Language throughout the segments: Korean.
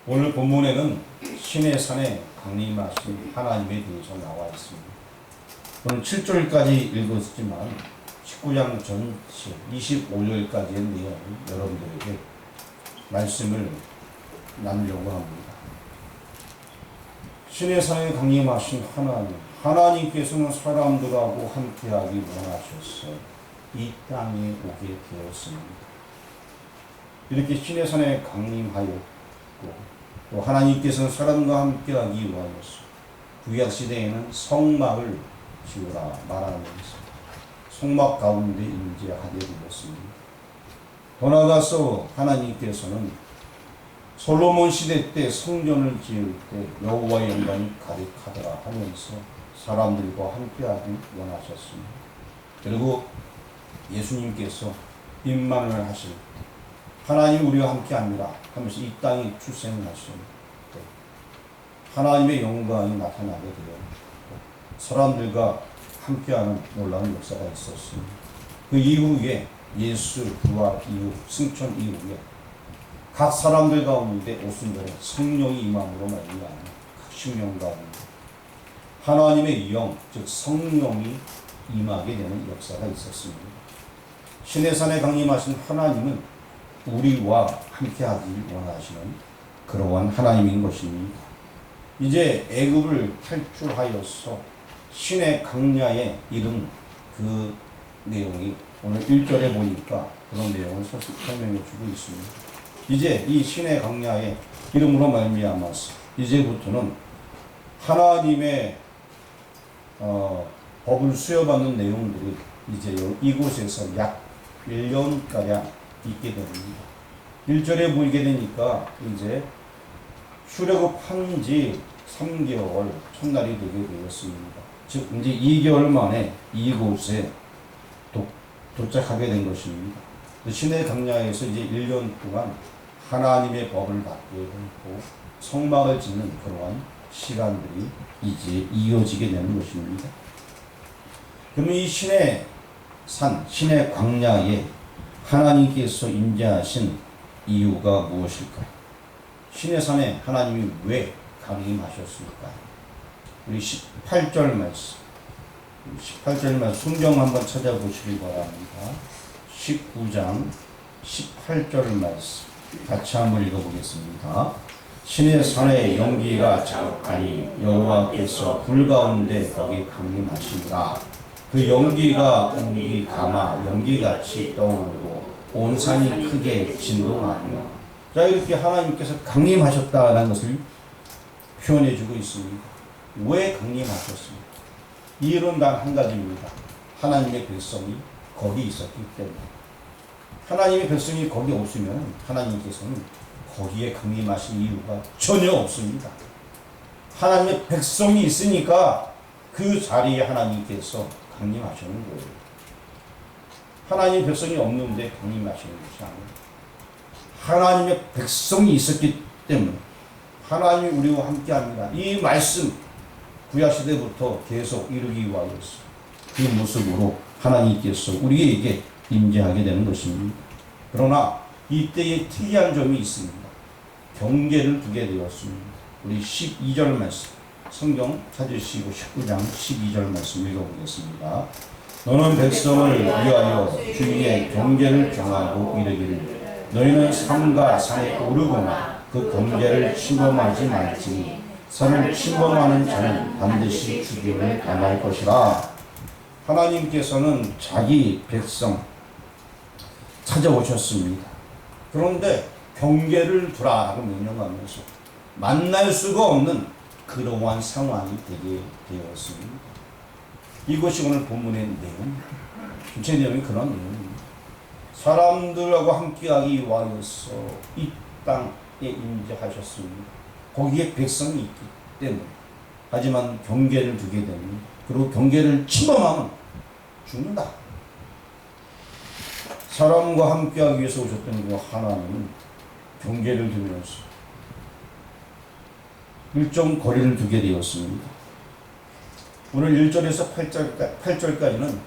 오늘 본문에는 신의 산에 강림하신 하나님에 대해서 나와 있습니다. 오늘 7절까지 읽었지만 19장 전체 25절까지의 내용을 여러분들에게 말씀을 나누려고 합니다. 신의 산에 강림하신 하나님께서는 사람들하고 함께하기 원하셔서 이 땅에 오게 되었습니다. 이렇게 신의 산에 강림하였고 또 하나님께서는 사람과 함께하기 위하여서 구약시대에는 성막을 지으라 말하면서 성막 가운데 임재하게 되었습니다. 더 나아가서 하나님께서는 솔로몬 시대 때 성전을 지을 때 여호와의 영광이 가득하더라 하면서 사람들과 함께하기 원하셨습니다. 그리고 예수님께서 임만을 하실 때 하나님 우리와 함께합니다 하면서 이 땅에 출생하신 때 하나님의 영광이 나타나게 되어 사람들과 함께하는 놀라운 역사가 있었습니다. 그 이후에 예수 부활 이후 승천 이후에 각 사람들 가운데 오순절에 성령이 임함으로 말미암아 각 심령 가운데 하나님의 영 즉 성령이 임하게 되는 역사가 있었습니다. 신의 산에 강림하신 하나님은 우리와 함께하기 원하시는 그러한 하나님인 것입니다. 이제 애굽을 탈출하여서 신의 강야에 이른 그 내용이 오늘 1절에 보니까 그런 내용을 설명해 주고 있습니다. 이제 이 신의 강야의 이름으로 말미암아서 이제부터는 하나님의 법을 수여받는 내용들이 이제 이곳에서 약 1년가량 있게 됩니다. 1절에 보이게 되니까 이제 출애굽한 지 3개월 첫날이 되게 되었습니다. 즉 이제 2개월 만에 이곳에 도착하게 된 것입니다. 신의 강야에서 이제 1년 동안 하나님의 법을 받게 되고 성막을 짓는 그러한 시간들이 이제 이어지게 되는 것입니다. 그러면 이 신의 산, 신의 광야에 하나님께서 임재하신 이유가 무엇일까요? 신의 산에 하나님이 왜 강림하셨을까요? 우리 18절 말씀, 18절 말씀 성경 한번 찾아보시기 바랍니다. 19장 18절 말씀 같이 한번 읽어보겠습니다. 신의 산에 연기가 자욱하니 여호와께서 불 가운데 거기 강림하시니라. 그 연기가 공기 가마 연기같이 떠오르고 온 산이 크게 진동하며. 자, 이렇게 하나님께서 강림하셨다는 것을 표현해 주고 있습니다. 왜 강림하셨습니까? 이유는 단 한 가지입니다. 하나님의 백성이 거기 있었기 때문에. 하나님의 백성이 거기 없으면 하나님께서는 거기에 강림하신 이유가 전혀 없습니다. 하나님의 백성이 있으니까 그 자리에 하나님께서 강림하시는 거예요. 하나님의 백성이 없는데 강림하시는 것이 아니에요. 하나님의 백성이 있었기 때문에 하나님이 우리와 함께합니다. 이 말씀 구약시대부터 계속 이루기 위하여서 그 모습으로 하나님께서 우리에게 임재하게 되는 것입니다. 그러나 이때에 특이한 점이 있습니다. 경계를 두게 되었습니다. 우리 12절 말씀 성경 찾으시고 19장 12절 말씀 읽어보겠습니다. 너는 백성을 위하여 주위에 경계를 정하고 이르기를 너희는 산과 산에 오르거나 그 경계를 침범하지 말지니 산을 침범하는 자는 반드시 죽임을 당할 것이라. 하나님께서는 자기 백성 찾아오셨습니다. 그런데 경계를 두라고 명령하면서 만날 수가 없는 그러한 상황이 되게 되었습니다. 이것이 오늘 본문의 내용, 전체 내용이 그런 내용입니다. 사람들하고 함께하기 위하여서 이 땅에 임재하셨습니다. 거기에 백성이 있기 때문에. 하지만 경계를 두게 됩니다. 그리고 경계를 침범하면 죽는다. 사람과 함께하기 위해서 오셨던 그 하나님은 경계를 두면서 일정 거리를 두게 되었습니다. 오늘 1절에서 8절까지는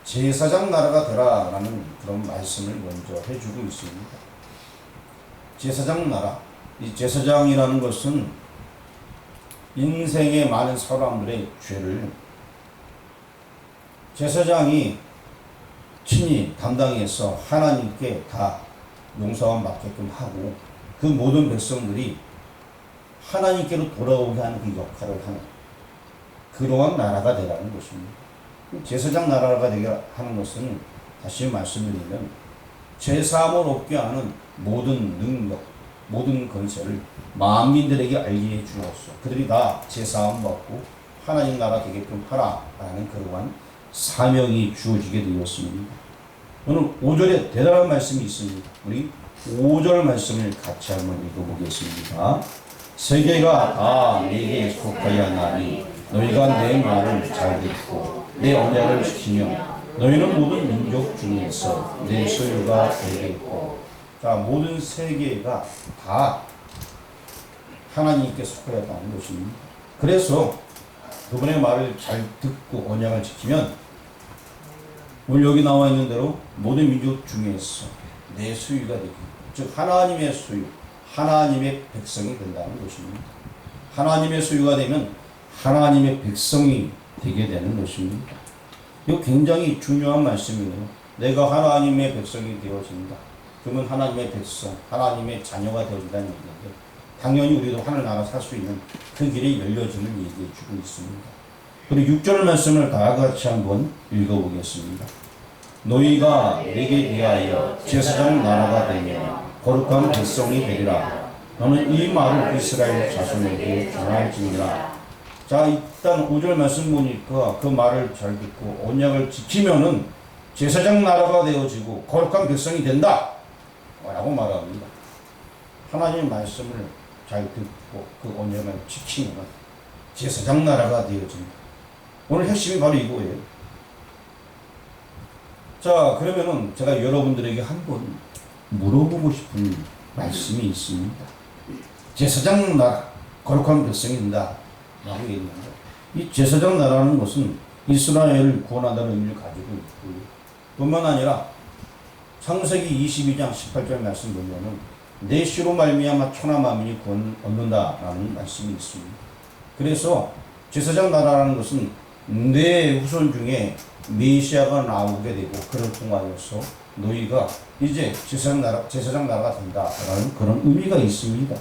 제사장 나라가 되라라는 그런 말씀을 먼저 해주고 있습니다. 제사장 나라, 이 제사장이라는 것은 인생의 많은 사람들의 죄를 제사장이 친히 담당해서 하나님께 다 용서함 받게끔 하고 그 모든 백성들이 하나님께로 돌아오게 하는 그 역할을 하는 그러한 나라가 되라는 것입니다. 제사장 나라가 되게 하는 것은 다시 말씀드리면 죄사함을 얻게 하는 모든 능력, 모든 권세를 만민들에게 알게 해 주었어. 그들이 다 죄사함 받고 하나님 나라 되게끔 하라라는 그러한 사명이 주어지게 되었습니다. 오늘 5절에 대단한 말씀이 있습니다. 우리 5절 말씀을 같이 한번 읽어보겠습니다. 세계가 다 내게 속하여 나니 너희가 내 말을 잘 듣고 내 언약을 지키며 너희는 모든 민족 중에서 내 소유가 되겠고. 자, 모든 세계가 다 하나님께 속하였다는 것입니다. 그래서 그분의 말을 잘 듣고 언약을 지키면 오늘 여기 나와 있는 대로 모든 민족 중에서 내 소유가 되고, 즉 하나님의 소유, 하나님의 백성이 된다는 것입니다. 하나님의 소유가 되면 하나님의 백성이 되게 되는 것입니다. 이거 굉장히 중요한 말씀이에요. 내가 하나님의 백성이 되어진다. 그러면 하나님의 백성, 하나님의 자녀가 되어진다는 얘기인데 당연히 우리도 하늘나라 살 수 있는 그 길이 열려지는 얘기해 주고 있습니다. 그리고 6절 말씀을 다 같이 한번 읽어보겠습니다. 너희가 내게 대하여 제사장 나라가 되며 거룩한 백성이 되리라. 너는 이 말을 이스라엘 자손에게 전할지니라. 자, 일단 5절 말씀 보니까 그 말을 잘 듣고 언약을 지키면은 제사장 나라가 되어지고 거룩한 백성이 된다 라고 말합니다. 하나님의 말씀을 잘 듣고 그 언약을 지키면 제사장 나라가 되어진다. 오늘 핵심이 바로 이거예요. 자, 그러면은 제가 여러분들에게 한번 물어보고 싶은 말씀이 있습니다. 제사장 나라, 거룩한 백성이 된다 라고 얘기합니다. 이 제사장 나라는 것은 이스라엘을 구원한다는 의미를 가지고 있고, 뿐만 아니라 창세기 22장 18절 말씀 보면은 내 씨로 말미암아 천하 만민이 구원 얻는다라는 말씀이 있습니다. 그래서 제사장 나라라는 것은 내 후손 중에 메시아가 나오게 되고 그를 통하여서 너희가 이제 제사장 나라가 된다라는 그런 의미가 있습니다.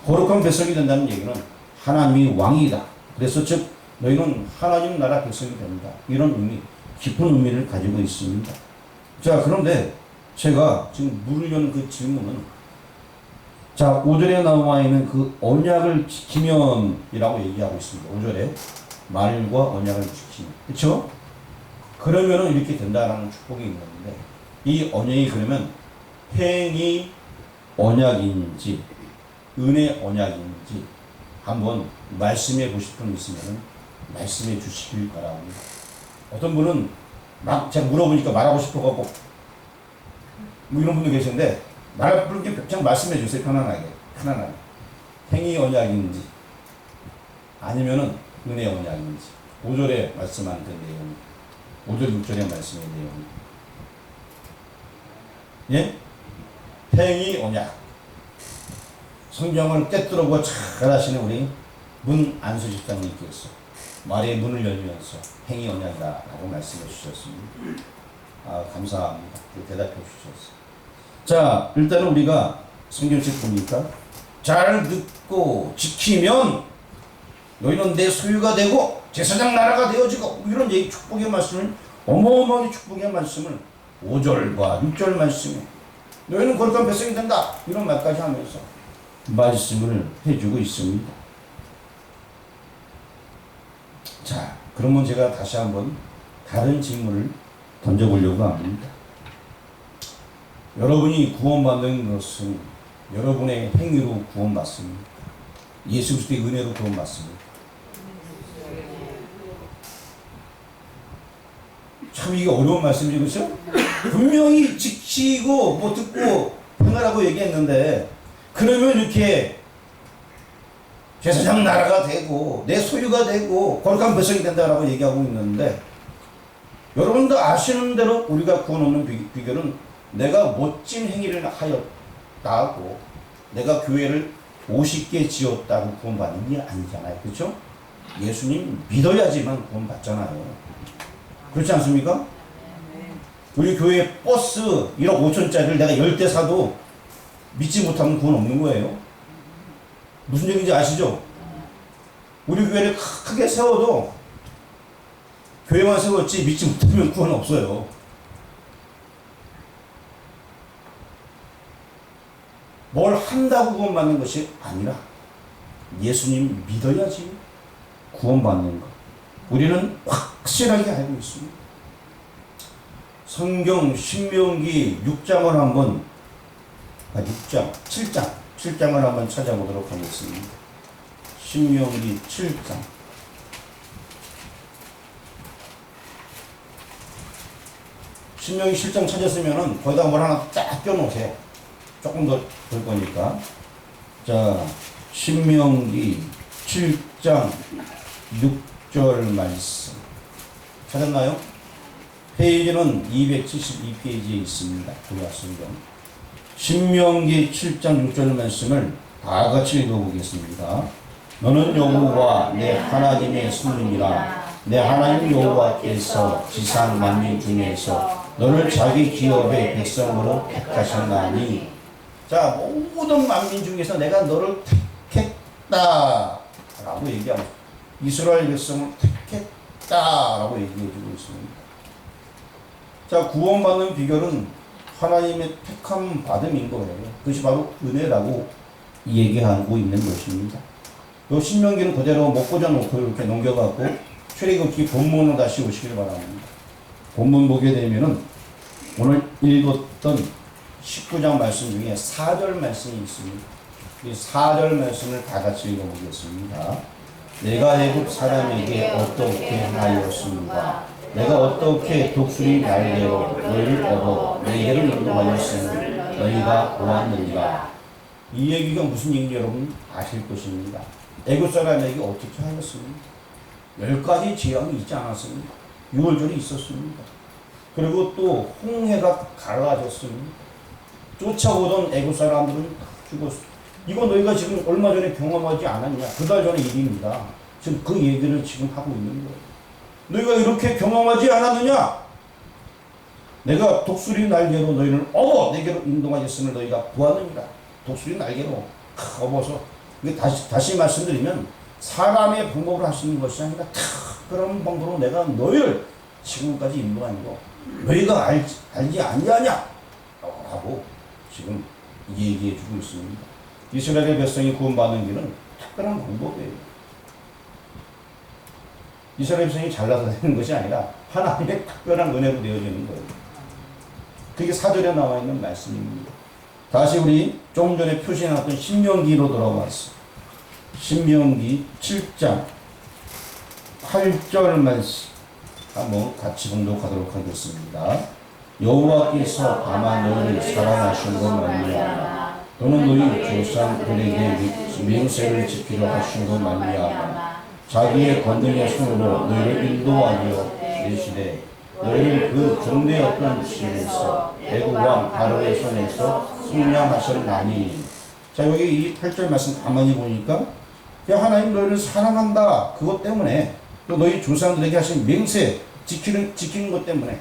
거룩한 백성이 된다는 얘기는 하나님이 왕이다. 그래서 즉 너희는 하나님 나라 백성이 된다. 이런 의미, 깊은 의미를 가지고 있습니다. 자, 그런데 제가 지금 물으려는 그 질문은, 자, 5절에 나와 있는 그 언약을 지키면 이라고 얘기하고 있습니다. 5절에 말과 언약을 지키면, 그렇죠? 그러면은 이렇게 된다라는 축복이 있는데, 이 언약이 그러면 행위 언약인지 은혜 언약인지 한번 말씀해 보실 분 있으면 말씀해 주시길 바랍니다. 어떤 분은 막 제가 물어보니까 말하고 싶어갖고 뭐 이런 분도 계신데 말할 분께 그냥 말씀해 주세요. 편안하게. 행위 언약인지 아니면은 은혜 언약인지. 5절에 말씀한 그 내용, 5절 6절에 말씀의 내용. 예? 행위 언약. 성경을 꿰뚫어보고 잘 하시는 우리 문안수 집사님께서 말의 문을 열면서 행위 언약이라고 말씀해 주셨습니다. 아, 감사합니다. 대답해 주셨어요. 자, 일단은 우리가 성경책 보니까 잘 듣고 지키면 너희는 내 소유가 되고 제사장 나라가 되어지고 이런 얘기, 축복의 말씀을, 어마어마하게 축복의 말씀을 5절과 6절 말씀에 너희는 거룩한 백성이 된다 이런 말까지 하면서 말씀을 해주고 있습니다. 자, 그러면 제가 다시 한번 다른 질문을 던져보려고 합니다. 여러분이 구원받는 것은 여러분의 행위로 구원받습니다. 예수 그리스도의 은혜로 구원받습니다. 참 이게 어려운 말씀이죠, 그렇죠? 분명히 지키고 뭐 듣고 행하라고 얘기했는데, 그러면 이렇게 제사장 나라가 되고 내 소유가 되고 거룩한 백성이 된다라고 얘기하고 있는데, 여러분도 아시는 대로 우리가 구원 얻는 비결은 내가 멋진 행위를 하였다고, 내가 교회를 50개 지었다고 구원받는 게 아니잖아요. 그렇죠? 예수님 믿어야지만 구원받잖아요. 그렇지 않습니까? 우리 교회 버스 1억 5천짜리를 내가 10대 사도 믿지 못하면 구원 없는 거예요. 무슨 얘기인지 아시죠? 우리 교회를 크게 세워도 교회만 세웠지 믿지 못하면 구원 없어요. 뭘 한다고 구원받는 것이 아니라 예수님 믿어야지 구원받는 것. 우리는 확실하게 알고 있습니다. 성경 신명기 6장을 한번 7장을 한번 찾아보도록 하겠습니다. 신명기 7장. 신명기 7장 찾았으면은 거기다가 뭘 하나 딱 껴놓으세요. 조금 더 볼 거니까. 자, 신명기 7장 6절 말씀. 찾았나요? 페이지는 272페이지에 있습니다. 구약성경. 신명기 7장 6절 말씀을 다 같이 읽어보겠습니다. 너는 여호와 내 하나님의 손님이라. 내 하나님 여호와께서 지상 만민 중에서 너를 자기 기업의 백성으로 택하셨나니. 자, 모든 만민 중에서 내가 너를 택했다 라고 얘기하고 이스라엘 백성을 택했다 라고 얘기해주고 있습니다. 자, 구원받는 비결은 하나님의 택함 받음인 거예요. 그것이 바로 은혜라고 얘기하고 있는 것입니다. 요 신명기는 그대로 못 꽂아놓고 이렇게 넘겨갖고 출애굽기 본문으로 다시 오시길 바랍니다. 본문 보게 되면은 오늘 읽었던 19장 말씀 중에 4절 말씀이 있습니다. 이 4절 말씀을 다 같이 읽어보겠습니다. 내가 애굽 사람에게 어떻게 하였습니까? 내가 어떻게 독수리 날개로 너희를 얻어 내게로 인도하였으니 너희가 보았느니라. 이 얘기가 무슨 얘기인지 여러분 아실 것입니다. 애굽 사람에게 어떻게 하였습니까? 10가지 재앙이 있지 않았습니까? 6월절이 있었습니다. 그리고 또 홍해가 갈라졌습니다. 쫓아오던 애굽 사람들은 죽었습니다. 이거 너희가 지금 얼마 전에 경험하지 않았냐? 그 달 전의 일입니다. 지금 그 얘기를 지금 하고 있는 거예요. 너희가 이렇게 경험하지 않았느냐? 내가 독수리 날개로 너희를 업어 내게로 인도하였으면 너희가 보았느니라. 독수리 날개로 업어서, 다시 말씀드리면 사람의 방법으로 할 수 있는 것이 아니라 그런 방법으로 내가 너희를 지금까지 인도한 거 너희가 알지 않냐냐? 라고 지금 얘기해 주고 있습니다. 이스라엘 백성이 구원받는 길은 특별한 방법이에요. 이스라엘 백성이 잘나서 되는 것이 아니라 하나님의 특별한 은혜로 되어지는 거예요. 그게 4절에 나와 있는 말씀입니다. 다시 우리 조금 전에 표시해놨던 신명기로 돌아왔어. 신명기 7장 8절 말씀 한번 같이 봉독하도록 하겠습니다. 여호와께서 다만 너희를 사랑하신 것 말미암아 또는 너희 조상들에게 맹세를 지키려 하신 것 말미암아 자기의 권능의 손으로 너희를 인도하여 내시되 너희를 그 종되었던 집에서 애굽 왕 바로의 손에서 속량하셨나니. 자, 여기 이 8절 말씀 가만히 보니까 하나님 너희를 사랑한다. 그것 때문에 또 너희 조상들에게 하신 맹세 지키는 것 때문에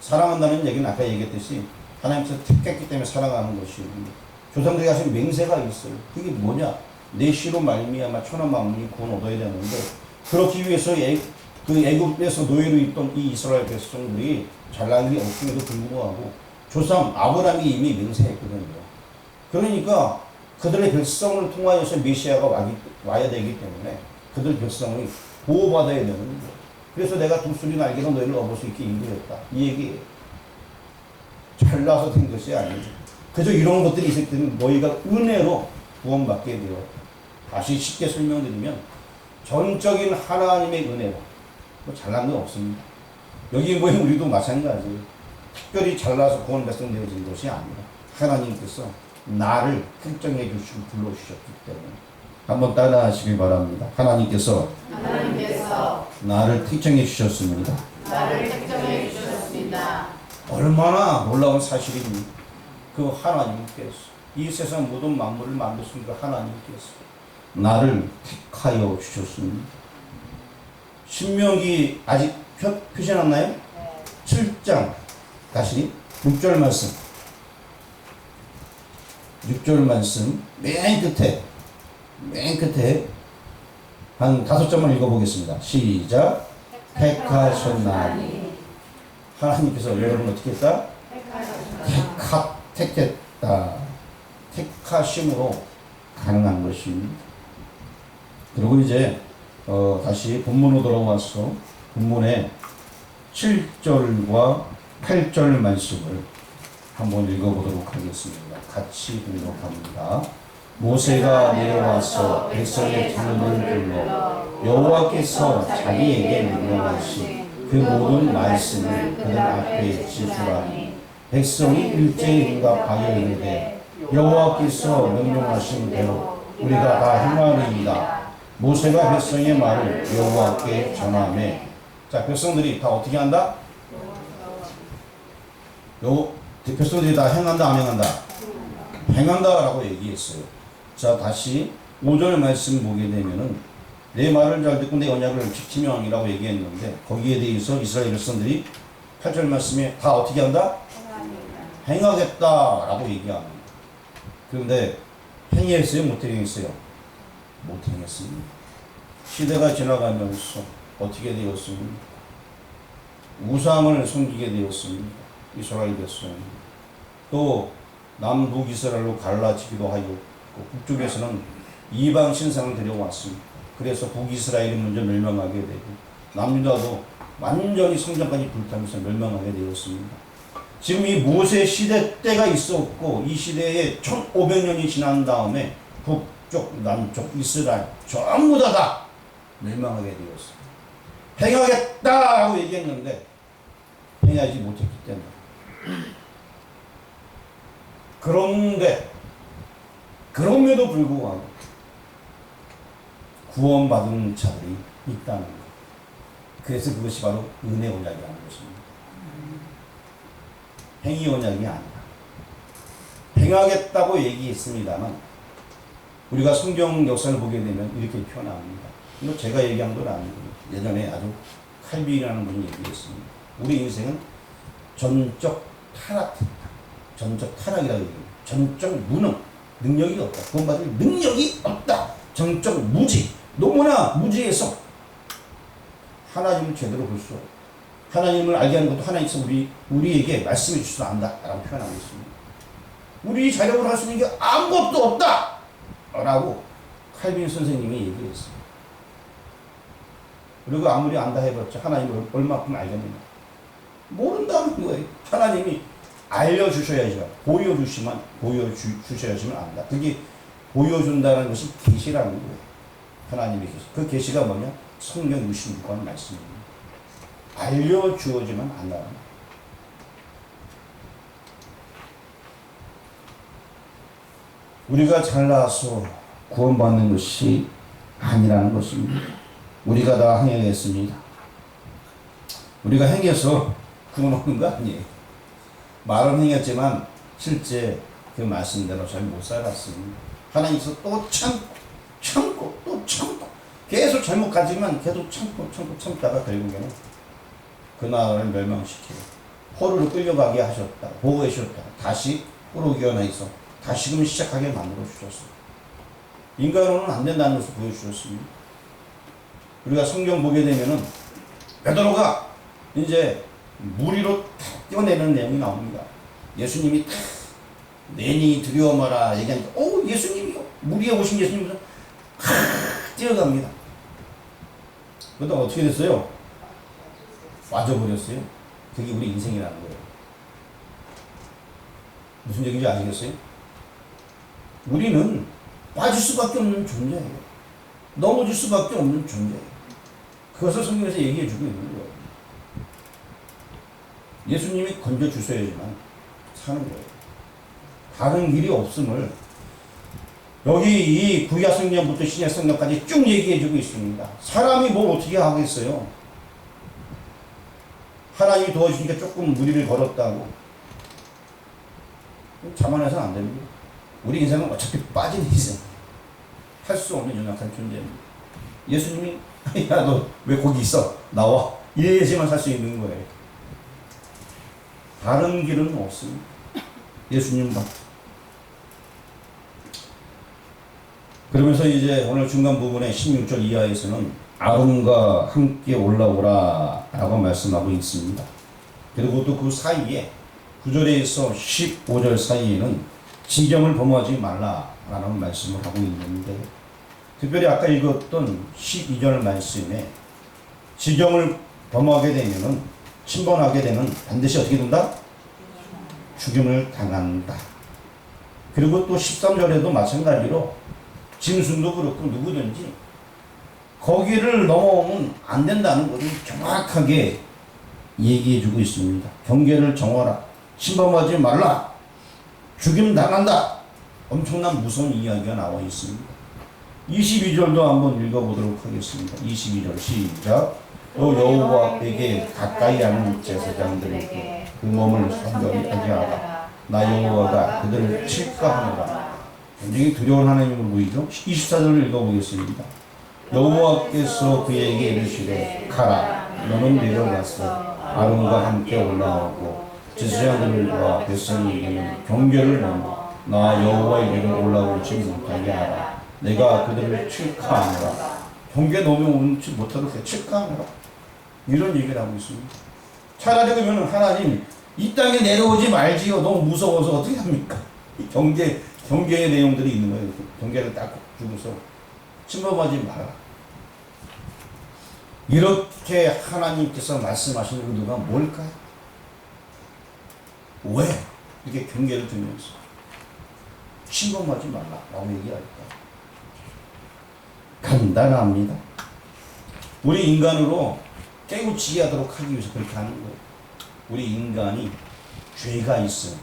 사랑한다는 얘기는 아까 얘기했듯이 하나님께서 택했기 때문에 사랑하는 것이고 조상들에게 하신 맹세가 있어요. 그게 뭐냐? 내 씨로 말미암아 천하 만민이 구원 얻어야 되는데 그렇기 위해서 그 애굽에서 노예로 있던 이 이스라엘 백성들이 잘난 게 없음에도 불구하고 조상 아브라함이 이미 맹세했거든요. 그러니까 그들의 백성을 통하여서 메시아가 와야 되기 때문에 그들 백성이 보호받아야 되는 거예요. 그래서 내가 독수리 날개로 너희를 업을 수 있게 인도했다. 이 얘기예요. 잘나서 된 것이 아니죠. 그저 이런 것들이 있을 때는 너희가 은혜로 구원받게 되어 다시 쉽게 설명드리면 전적인 하나님의 은혜로 뭐 잘난 건 없습니다. 여기 모인 우리도 마찬가지예요. 특별히 잘나서 구원 백성 되어진 것이 아니라 하나님께서 나를 특정해 주시고 불러주셨기 때문에 한번 따라하시길 바랍니다. 하나님께서 나를 특정해 주셨습니다. 얼마나 놀라운 사실입니까? 그 하나님께서 이 세상 모든 만물을 만드신 그 하나님께서 나를 택하여 주셨습니다. 신명기 아직 표시해놨나요? 네. 7장 다시 6절 말씀 6절 말씀 맨 끝에 한 5점만 읽어보겠습니다. 시작. 택하셨나니 하나님께서 여러분 어떻게 했다? 택했다. 택하심으로 가능한 것입니다. 그리고 이제 다시 본문으로 돌아와서 본문의 7절과 8절 말씀을 한번 읽어보도록 하겠습니다. 같이 공독합니다. 모세가 내려와서 백성의 기름을 불러 여호와께서 자기에게 명령하신 그 모든 말씀을 그들 앞에 지수하니 백성이 일제히 응답하여 이르되 여호와께서 명령하신 대로 우리가 다 행하리이다. 모세가 백성의 말을 여호와께 전하매. 자, 백성들이 다 어떻게 한다? 백성들이 다 행한다, 안 행한다? 행한다라고 얘기했어요. 자, 다시 5절 말씀 보게 되면은 내 말을 잘 듣고 내 언약을 지키며 하리라고 얘기했는데 거기에 대해서 이스라엘 백성들이 8절 말씀에 다 어떻게 한다? 행하겠다라고 얘기합니다. 그런데 행했어요? 못 행했어요? 못 행했습니다. 시대가 지나가면서 어떻게 되었습니까? 우상을 섬기게 되었습니다. 이스라엘 백성. 또 남북 이스라엘로 갈라지기도 하였고 북쪽에서는 이방 신상을 들여왔습니다. 그래서 북이스라엘이 먼저 멸망하게 되고 남유다도 완전히 성전까지 불타면서 멸망하게 되었습니다. 지금 이 모세 시대 때가 있었고 이 시대에 1500년이 지난 다음에 북쪽, 남쪽, 이스라엘 전부 다 멸망하게 되었습니다. 행하겠다고 얘기했는데 행하지 못했기 때문에. 그런데 그럼에도 불구하고 구원받은 자들이 있다는 것. 그래서 그것이 바로 은혜 언약이라는 것입니다. 행위 언약이 아니라. 행하겠다고 얘기했습니다만 우리가 성경 역사를 보게 되면 이렇게 표현합니다. 이거 제가 얘기한 건 아니고 예전에 아주 칼빈이라는 분이 얘기했습니다. 우리 인생은 전적 타락이다. 전적 타락이라고 얘기해요. 전적 무능, 능력이 없다. 구원받을 능력이 없다. 전적 무지, 너무나 무지해서 하나님을 제대로 볼 수 없다. 하나님을 알게 하는 것도 하나님께서 우리에게 말씀해 주셔서 안다 라고 표현하고 있습니다. 우리 자력으로 할 수 있는 게 아무것도 없다 라고 칼빈 선생님이 얘기했어요. 그리고 아무리 안다 해봤자 하나님을 얼마큼 알겠느냐. 모른다는 거예요. 하나님이 알려주셔야지만, 보여주셔야지만 안다. 그게 보여준다는 것이 계시라는 거예요. 하나님의 계시. 그 계시가 뭐냐? 성경 66권 말씀입니다. 알려주어지만 안다. 우리가 잘나서 구원받는 것이 아니라는 것입니다. 우리가 다 행했습니다. 우리가 행해서 구원받는 거 아니에요. 말은 행했지만 실제 그 말씀대로 잘 못 살았습니다. 하나님께서 또 참고 계속 잘못 가지만 계속 참다가 결국에는 그 나라를 멸망시키고 포로로 끌려가게 하셨다. 보호해 주셨다. 다시 포로 귀환해서 다시금 시작하게 만들어 주셨습니다. 인간으로는 안 된다는 것을 보여주셨습니다. 우리가 성경 보게 되면은 베드로가 이제 무리로 뛰어내는 내용이 나옵니다. 예수님이 내니 두려워 마라 얘기하니까 예수님이요. 무리에 오신 예수님은 뛰어갑니다. 그러다 어떻게 됐어요? 빠져버렸어요. 그게 우리 인생이라는 거예요. 무슨 얘기인지 아시겠어요? 우리는 빠질 수밖에 없는 존재예요. 넘어질 수밖에 없는 존재예요. 그것을 성경에서 얘기해 주고 있는 거예요. 예수님이 건져주셔야지만 사는 거예요. 다른 길이 없음을 여기 이 구약 성경부터 신약 성경까지 쭉 얘기해 주고 있습니다. 사람이 뭘 어떻게 하겠어요? 하나님이 도와주니까 조금 무리를 걸었다고 자만해서는 안 됩니다. 우리 인생은 어차피 빠진 인생. 할 수 없는 연약한 존재입니다. 예수님이 야, 너 왜 거기 있어? 나와. 이래야지만 살 수 있는 거예요. 다른 길은 없습니다. 예수님밖에. 그러면서 이제 오늘 중간 부분에 16절 이하에서는 아론과 함께 올라오라 라고 말씀하고 있습니다. 그리고 또 그 사이에 9절에서 15절 사이에는 지경을 범하지 말라라는 말씀을 하고 있는데, 특별히 아까 읽었던 12절 말씀에 지경을 범하게 되면은, 침범하게 되면 반드시 어떻게 된다? 죽임을 당한다. 그리고 또 13절에도 마찬가지로 짐승도 그렇고 누구든지 거기를 넘어오면 안 된다는 것을 정확하게 얘기해주고 있습니다. 경계를 정하라. 침범하지 말라. 죽임 당한다. 엄청난 무서운 이야기가 나와 있습니다. 22절도 한번 읽어보도록 하겠습니다. 22절 시작. 또 여호와에게 가까이 하는 제사장들에게 그 몸을 선별하게 하라. 나 여호와가 그들을 칠까 하노라. 굉장히 두려운 하나님을 보이죠. 24절을 읽어보겠습니다. 여호와께서 그에게 이르시되 가라. 너는 내려가서 아론과 함께 올라오고 제사장들과 백성에게는 경계를 넘어 나 여호와에게로 올라오지 못하게 하라. 내가 그들을 칠까하노라. 경계 넘어오지 못하도록 칠까하노라. 이런 얘기를 하고 있습니다. 차라리 그러면 하나님 이 땅에 내려오지 말지요. 너무 무서워서 어떻게 합니까? 경계의 내용들이 있는 거예요. 경계를 딱 주고서 침범하지 마라. 이렇게 하나님께서 말씀하시는 의도가 뭘까요? 왜 이렇게 경계를 두면서 침범하지 말라라고 얘기할까? 간단합니다. 우리 인간으로 깨우치게 하도록 하기 위해서 그렇게 하는 거예요. 우리 인간이 죄가 있어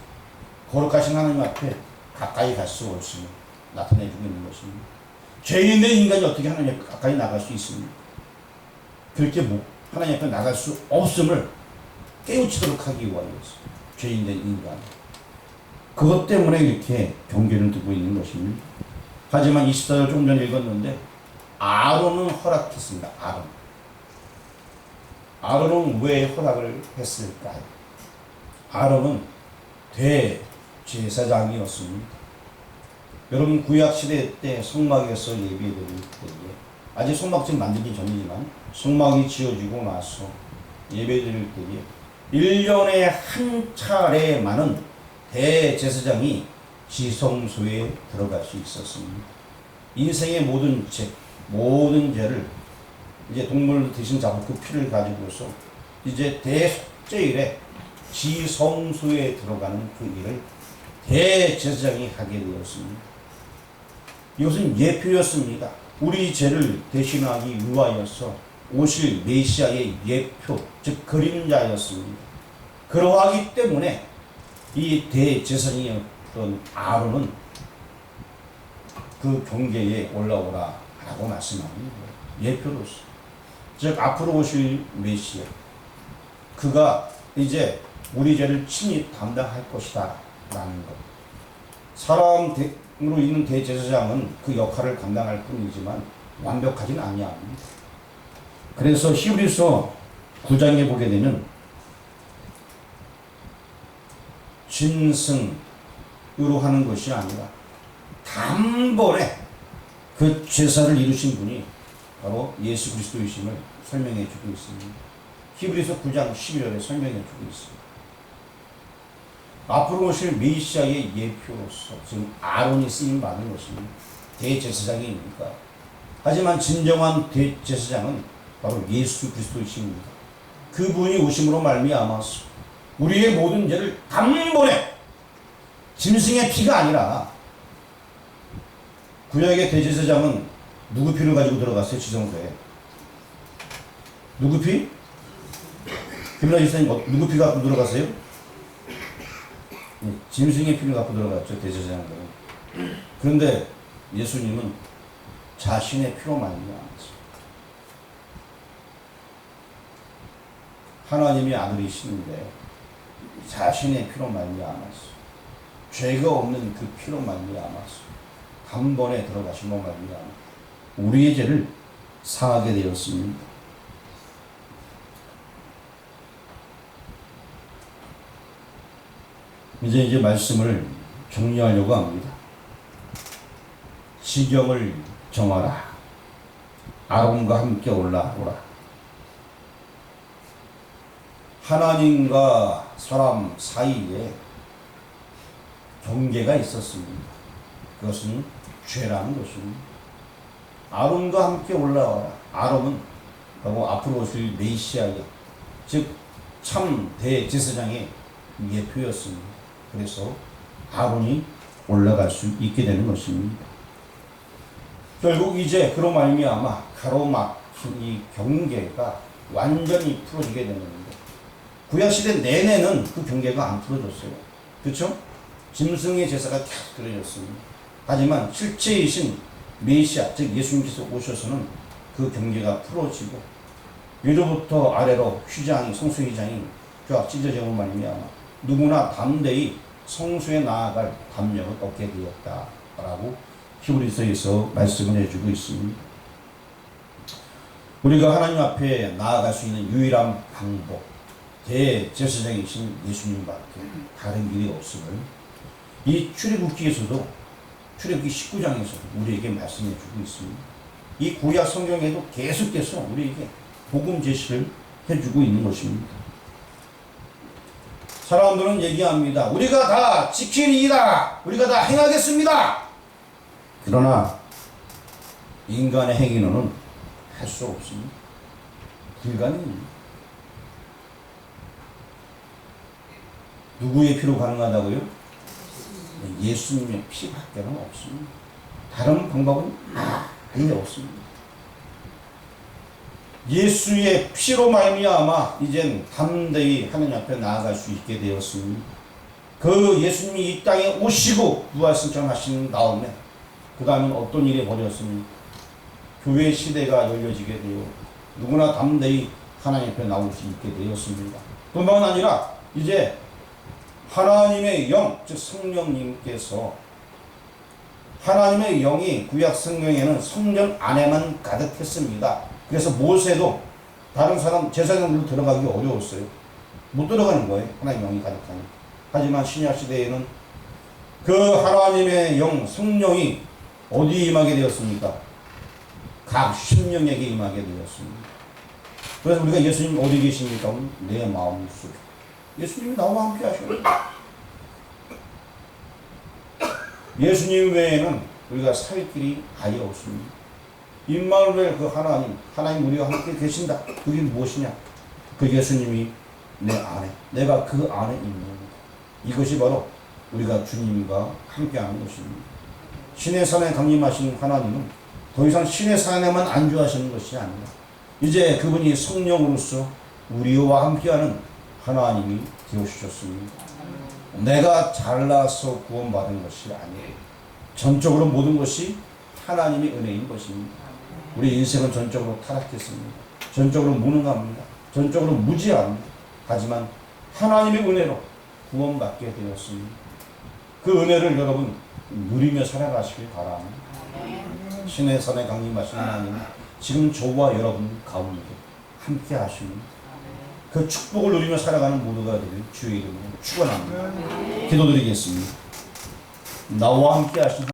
거룩하신 하나님 앞에 가까이 갈 수 없음을 나타내주고 있는 것입니다. 죄인된 인간이 어떻게 하나님 앞에 가까이 나갈 수 있습니까? 그렇게 하나님 앞에 나갈 수 없음을 깨우치도록 하기 위하여서 죄인된 인간. 그것 때문에 이렇게 경계를 두고 있는 것입니다. 하지만 24절 좀 전에 읽었는데 아론은 허락했습니다. 아론은 왜 허락을 했을까요? 아론은 대제사장이었습니다. 여러분 구약시대 때 성막에서 예배드릴 때에 아직 성막 지금 만들기 전이지만 성막이 지어지고 나서 예배드릴 때에 1년에 한 차례만은 대제사장이 지성소에 들어갈 수 있었습니다. 인생의 모든 죄를 이제 동물 대신 잡고 그 피를 가지고서 이제 대속죄일에 지성소에 들어가는 그 일을 대제사장이 하게 되었습니다. 이것은 예표였습니다. 우리 죄를 대신하기 위하여서 오실 메시아의 예표, 즉 그림자였습니다. 그러하기 때문에 이 대제사장이었던 아론은 그 경계에 올라오라 라고 말씀하는 거예요. 예표로서. 즉 앞으로 오실 메시아, 그가 이제 우리 죄를 친히 담당할 것이다 라는 것. 사람으로 있는 대제사장은 그 역할을 감당할 뿐이지만 완벽하지는 아니합니다. 그래서 히브리서 9장에 보게 되면 진승으로 하는 것이 아니라 단번에 그 제사를 이루신 분이 바로 예수 그리스도이심을 설명해 주고 있습니다. 히브리서 9장 11절에 설명해 주고 있습니다. 앞으로 오실 메시아의 예표로서 지금 아론이 쓰임 받은 것입니다. 대제사장이니까. 하지만 진정한 대제사장은 바로 예수 그리스도이십니다. 그분이 오심으로 말미암아서 우리의 모든 죄를 단번에, 짐승의 피가 아니라, 구약의 대제사장은 누구 피를 가지고 들어갔어요? 지성소에. 누구 피? 김나희 지사님 누구 피 갖고 들어갔어요? 짐승의 피를 갖고 들어갔죠, 대제사장들은. 그런데 예수님은 자신의 피로 말미암아서 하나님이 아들이시는데 자신의 피로 말미암아서 죄가 없는 그 피로 말미암아서 단번에 들어가신 것 말미암아 우리의 죄를 사하게 되었습니다. 이제 말씀을 정리하려고 합니다. 지경을 정하라. 아론과 함께 올라오라. 하나님과 사람 사이에 경계가 있었습니다. 그것은 죄라는 것입니다. 아론과 함께 올라와라. 아론은 바로 앞으로 오실 메시아의 즉 참 대제사장의 예표였습니다. 그래서 아론이 올라갈 수 있게 되는 것입니다. 결국 이제 그로 말미암아 가로막힌 이 경계가 완전히 풀어지게 되는데 구약시대 내내는 그 경계가 안 풀어졌어요. 그렇죠? 짐승의 제사가 계속 드려졌습니다. 하지만 실체이신 메시아 즉 예수님께서 오셔서는 그 경계가 풀어지고 위로부터 아래로 성수휘장이 쫙 찢어지고 말미암아 누구나 담대히 성수에 나아갈 담력을 얻게 되었다라고 히브리서에서 말씀을 해주고 있습니다. 우리가 하나님 앞에 나아갈 수 있는 유일한 방법, 대제사장이신 예수님밖에 다른 길이 없음을 이 출애굽기에서도 출애굽기 19장에서 우리에게 말씀해 주고 있습니다. 이 구약 성경에도 계속해서 우리에게 복음 제시를 해주고 있는 것입니다. 사람들은 얘기합니다. 우리가 다 지키리이다. 우리가 다 행하겠습니다. 그러나 인간의 행위로는 할 수 없습니다. 불가능입니다. 누구의 피로 가능하다고요? 예수님의 피밖에는 없습니다. 다른 방법은 아예 없습니다. 예수의 피로 말미암아 이젠 담대히 하나님 앞에 나아갈 수 있게 되었습니다. 그 예수님이 이 땅에 오시고 부활승천하신 다음에 그 다음엔 어떤 일이 벌어졌습니까? 교회 시대가 열려지게 되어 누구나 담대히 하나님 앞에 나올 수 있게 되었습니다. 뿐만 아니라 이제 하나님의 영, 즉 성령님께서 하나님의 영이 구약 성경에는 성전 안에만 가득했습니다. 그래서 모세도 다른 사람 제사장들로 들어가기 어려웠어요. 못 들어가는 거예요. 하나님의 영이 가득하니. 하지만 신약 시대에는 그 하나님의 영, 성령이 어디에 임하게 되었습니까? 각 심령에게 임하게 되었습니다. 그래서 우리가 예수님 어디 계십니까? 내 마음속에. 예수님이 나와 함께 하셔요. 예수님 외에는 우리가 살 길이 아예 없습니다. 임마누엘 그 하나님 우리와 함께 계신다. 그게 무엇이냐? 그 예수님이 내 안에, 내가 그 안에 있는 겁니다. 이것이 바로 우리가 주님과 함께하는 것입니다. 신의 산에 강림하신 하나님은 더 이상 신의 산에만 안주하시는 것이 아니라 이제 그분이 성령으로서 우리와 함께하는 하나님이 되어주셨습니다. 내가 잘나서 구원받은 것이 아니에요. 전적으로 모든 것이 하나님의 은혜인 것입니다. 우리 인생은 전적으로 타락했습니다. 전적으로 무능합니다. 전적으로 무지합니다. 하지만 하나님의 은혜로 구원받게 되었습니다. 그 은혜를 여러분 누리며 살아가시길 바랍니다. 신의 산에 강림하신 하나님은 지금 저와 여러분 가운데 함께 하십니다. 그 축복을 누리며 살아가는 모두가 되길 주의 이름으로 축원합니다. 기도드리겠습니다. 나와 함께 하신